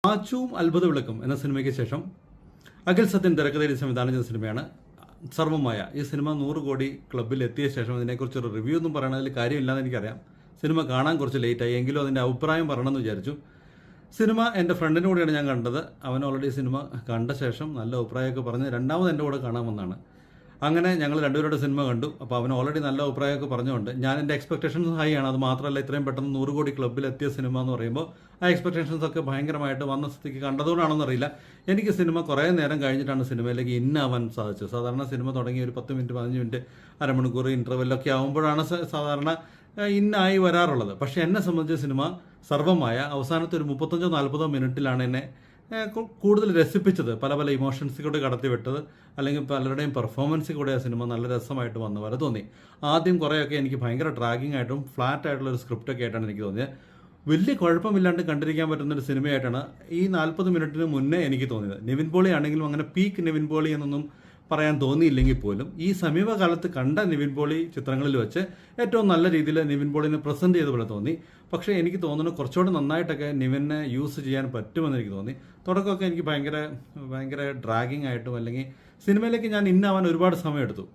ആച്ചുവും അത്ഭുത വിളക്കും എന്ന സിനിമയ്ക്ക് ശേഷം അഖിൽ സത്യൻ തിരക്കഥയിൽ സംവിധാനം ചെയ്ത സിനിമയാണ് സർവമായ. ഈ സിനിമ 100 കോടി ക്ലബ്ബിൽ എത്തിയ ശേഷം ഇതിനെക്കുറിച്ചൊരു റിവ്യൂ ഒന്നും പറയണതിൽ കാര്യമില്ലാന്ന് എനിക്കറിയാം. സിനിമ കാണാൻ കുറച്ച് ലേറ്റായി, എങ്കിലും അതിൻ്റെ അഭിപ്രായം പറയണമെന്ന് വിചാരിച്ചു. സിനിമ എൻ്റെ ഫ്രണ്ടിൻ്റെ കൂടെയാണ് ഞാൻ കണ്ടത്. അവൻ ഓൾറെഡി സിനിമ കണ്ട ശേഷം നല്ല അഭിപ്രായമൊക്കെ പറഞ്ഞ് രണ്ടാമത് എൻ്റെ കൂടെ കാണാമെന്നാണ്. അങ്ങനെ ഞങ്ങൾ രണ്ടുപേരുടെ സിനിമ കണ്ടു. അപ്പോൾ അവൻ ഓൾറെഡി നല്ല അഭിപ്രായമൊക്കെ പറഞ്ഞുകൊണ്ട് ഞാൻ എൻ്റെ എക്സ്പെക്ടേഷൻസ് ഹൈ ആണ്. അത് മാത്രമല്ല, ഇത്രയും പെട്ടെന്ന് 100 കോടി ക്ലബ്ബിൽ എത്തിയ സിനിമ എന്ന് പറയുമ്പോൾ ആ എക്സ്പെക്ടേഷൻസ് ഒക്കെ ഭയങ്കരമായിട്ട് വന്ന സ്ഥിതിക്ക് കണ്ടതുകൊണ്ടാണെന്നറിയില്ല, എനിക്ക് സിനിമ കുറേ നേരം കഴിഞ്ഞിട്ടാണ് സിനിമയിലേക്ക് ഇന്നാവാൻ സാധിച്ചത്. സാധാരണ സിനിമ തുടങ്ങി ഒരു 10 മിനിറ്റ് 15 മിനിറ്റ് അരമണിക്കൂർ ഇൻ്റർവെല്ലൊക്കെ ആകുമ്പോഴാണ് സാധാരണ ഇന്നായി വരാറുള്ളത്. പക്ഷേ എന്നെ സംബന്ധിച്ച സിനിമ സർവമായ അവസാനത്തെ ഒരു 35-40 മിനിറ്റിലാണ് എന്നെ കൂടുതൽ രസിപ്പിച്ചത്. പല പല ഇമോഷൻസിൽ കൂടെ കടത്തിവിട്ടത്, അല്ലെങ്കിൽ പലരുടെയും പെർഫോമൻസിൽ കൂടെ ആ സിനിമ നല്ല രസമായിട്ട് വന്ന പോലെ തോന്നി. ആദ്യം കുറേയൊക്കെ എനിക്ക് ഭയങ്കര ഡ്രാഗിങ് ആയിട്ടും ഫ്ലാറ്റ് ആയിട്ടുള്ള ഒരു സ്ക്രിപ്റ്റൊക്കെ ആയിട്ടാണ് എനിക്ക് തോന്നിയത്. വലിയ കുഴപ്പമില്ലാണ്ട് കണ്ടിരിക്കാൻ പറ്റുന്ന ഒരു സിനിമയായിട്ടാണ് ഈ 40 മിനിറ്റിന് മുന്നേ എനിക്ക് തോന്നിയത്. നിവിൻ പോളി ആണെങ്കിലും അങ്ങനെ പീക്ക് നിവിൻ പോളി എന്നൊന്നും പറയാൻ തോന്നിയില്ലെങ്കിൽ പോലും ഈ സമീപകാലത്ത് കണ്ട നിവിൻ പോളി ചിത്രങ്ങളിൽ വെച്ച് ഏറ്റവും നല്ല രീതിയിൽ നിവിൻ പോളിനെ പ്രസൻറ്റ് ചെയ്ത പോലെ തോന്നി. പക്ഷേ എനിക്ക് തോന്നുന്നു കുറച്ചുകൂടെ നന്നായിട്ടൊക്കെ നിവിനെ യൂസ് ചെയ്യാൻ പറ്റുമെന്ന് എനിക്ക് തോന്നി. തുടക്കമൊക്കെ എനിക്ക് ഭയങ്കര ഡ്രാഗിങ് ആയിട്ടും അല്ലെങ്കിൽ സിനിമയിലേക്ക് ഞാൻ ഇന്നാവാൻ ഒരുപാട് സമയമെടുത്തു.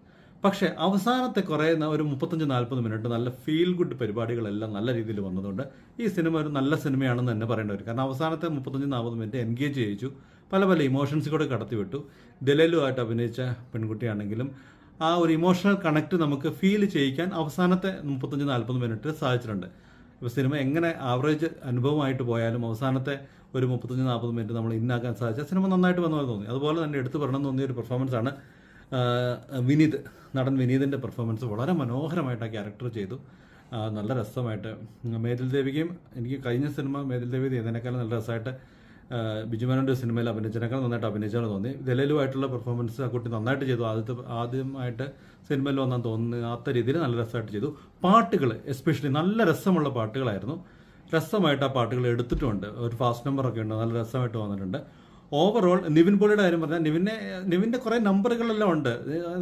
പക്ഷേ അവസാനത്തെ കുറേ ഒരു 35-40 മിനിറ്റ് നല്ല ഫീൽ ഗുഡ് പരിപാടികളെല്ലാം നല്ല രീതിയിൽ വന്നതുകൊണ്ട് ഈ സിനിമ ഒരു നല്ല സിനിമയാണെന്ന് തന്നെ പറയേണ്ടി വരും. കാരണം അവസാനത്തെ 35-40 മിനിറ്റ് എൻഗേജ് ചെയ്യിച്ചു, പല പല ഇമോഷൻസ് കൂടെ കടത്തിവിട്ടു. ഡെലലുമായിട്ട് അഭിനയിച്ച പെൺകുട്ടിയാണെങ്കിലും ആ ഒരു ഇമോഷണൽ കണക്ട് നമുക്ക് ഫീൽ ചെയ്യിക്കാൻ അവസാനത്തെ 35-40 മിനിറ്റ് സാധിച്ചിട്ടുണ്ട്. ഇപ്പോൾ സിനിമ എങ്ങനെ ആവറേജ് അനുഭവമായിട്ട് പോയാലും അവസാനത്തെ ഒരു 35-40 മിനിറ്റ് നമ്മൾ ഇന്നാക്കാൻ സാധിച്ച സിനിമ നന്നായിട്ട് വന്നു തോന്നി. അതുപോലെ തന്നെ എടുത്തു പറയണമെന്ന് തോന്നിയ ഒരു പെർഫോമൻസാണ് നടൻ വിനീതിൻ്റെ പെർഫോമൻസ്. വളരെ മനോഹരമായിട്ട് ആ ക്യാരക്ടർ ചെയ്തു, നല്ല രസമായിട്ട്. മേതിൽ ദേവികയും എനിക്ക് കഴിഞ്ഞ സിനിമ മേതിൽ ദേവി ചെയ്തതിനേക്കാളും നല്ല രസമായിട്ട് ബിജുമേനോൻ്റെ സിനിമയിൽ അഭിനയിച്ചതിനേക്കാൾ നന്നായിട്ട് അഭിനയിച്ചാണെന്ന് തോന്നി. ദലലുമായിട്ടുള്ള പെർഫോമൻസ് ആ കുട്ടി നന്നായിട്ട് ചെയ്തു. ആദ്യമായിട്ട് സിനിമയിൽ വന്നാൽ തോന്നാത്ത രീതിയിൽ നല്ല രസമായിട്ട് ചെയ്തു. പാട്ടുകൾ എസ്പെഷ്യലി നല്ല രസമുള്ള പാട്ടുകളായിരുന്നു. രസമായിട്ട് ആ പാട്ടുകൾ എടുത്തിട്ടുമുണ്ട്. ഒരു ഫാസ്റ്റ് നമ്പറൊക്കെ ഉണ്ട്, നല്ല രസമായിട്ട് വന്നിട്ടുണ്ട്. ഓവറോൾ നിവിൻ പോളിയുടെ കാര്യം പറഞ്ഞാൽ നിവിൻ്റെ കുറേ നമ്പറുകളെല്ലാം ഉണ്ട്,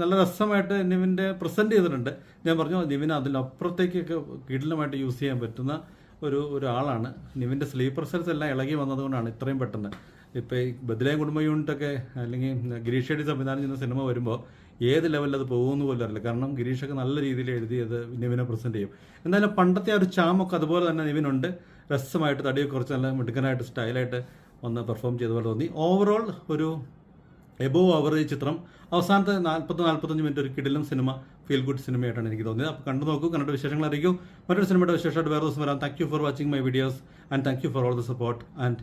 നല്ല രസമായിട്ട് നിവിൻ്റെ പ്രസൻറ്റ് ചെയ്തിട്ടുണ്ട്. ഞാൻ പറഞ്ഞു, നിവിന് അതിലപ്പുറത്തേക്കൊക്കെ കിടിലമായിട്ട് യൂസ് ചെയ്യാൻ പറ്റുന്ന ഒരാളാണ്. നിവിൻ്റെ സ്ലീപ്പർ സെൽസ് എല്ലാം ഇളകി വന്നതുകൊണ്ടാണ് ഇത്രയും പെട്ടെന്ന്. ഇപ്പോൾ ഈ ബദ്ലേം കുടുംബ യൂണിറ്റൊക്കെ അല്ലെങ്കിൽ ഗിരീഷ് ഷെഡി സംവിധാനം ചെയ്യുന്ന സിനിമ വരുമ്പോൾ ഏത് ലെവലിൽ അത് പോകുമെന്ന് പോലും അറിയില്ല. കാരണം ഗിരീഷൊക്കെ നല്ല രീതിയിൽ എഴുതിയത് നിവിനെ പ്രസൻറ്റ് ചെയ്യും. എന്തായാലും പണ്ടത്തെ ആ ഒരു ചാമൊക്കെ അതുപോലെ തന്നെ നിവിനുണ്ട്. രസമായിട്ട് തടിയൊക്കെ കുറച്ച് നല്ല മിടുക്കനായിട്ട് സ്റ്റൈലായിട്ട് വന്ന് പെർഫോം ചെയ്ത പോലെ തോന്നി. ഓവറോൾ ഒരു എബോവ് ആവറേജ് ചിത്രം. അവസാനത്തെ 40-45 മിനിറ്റ് ഒരു കിടിലം സിനിമ, ഫീൽ ഗുഡ് സിനിമയായിട്ടാണ് എനിക്ക് തോന്നിയത്. അപ്പോൾ കണ്ടു നോക്കൂ, കണ്ടിട്ട് വിശേഷങ്ങൾ അറിയിക്കും. മറ്റൊരു സിനിമയുടെ വിശേഷമായിട്ട് വേറെ ദിവസം വരാം. Thank you for watching my videos and thank you for all the support and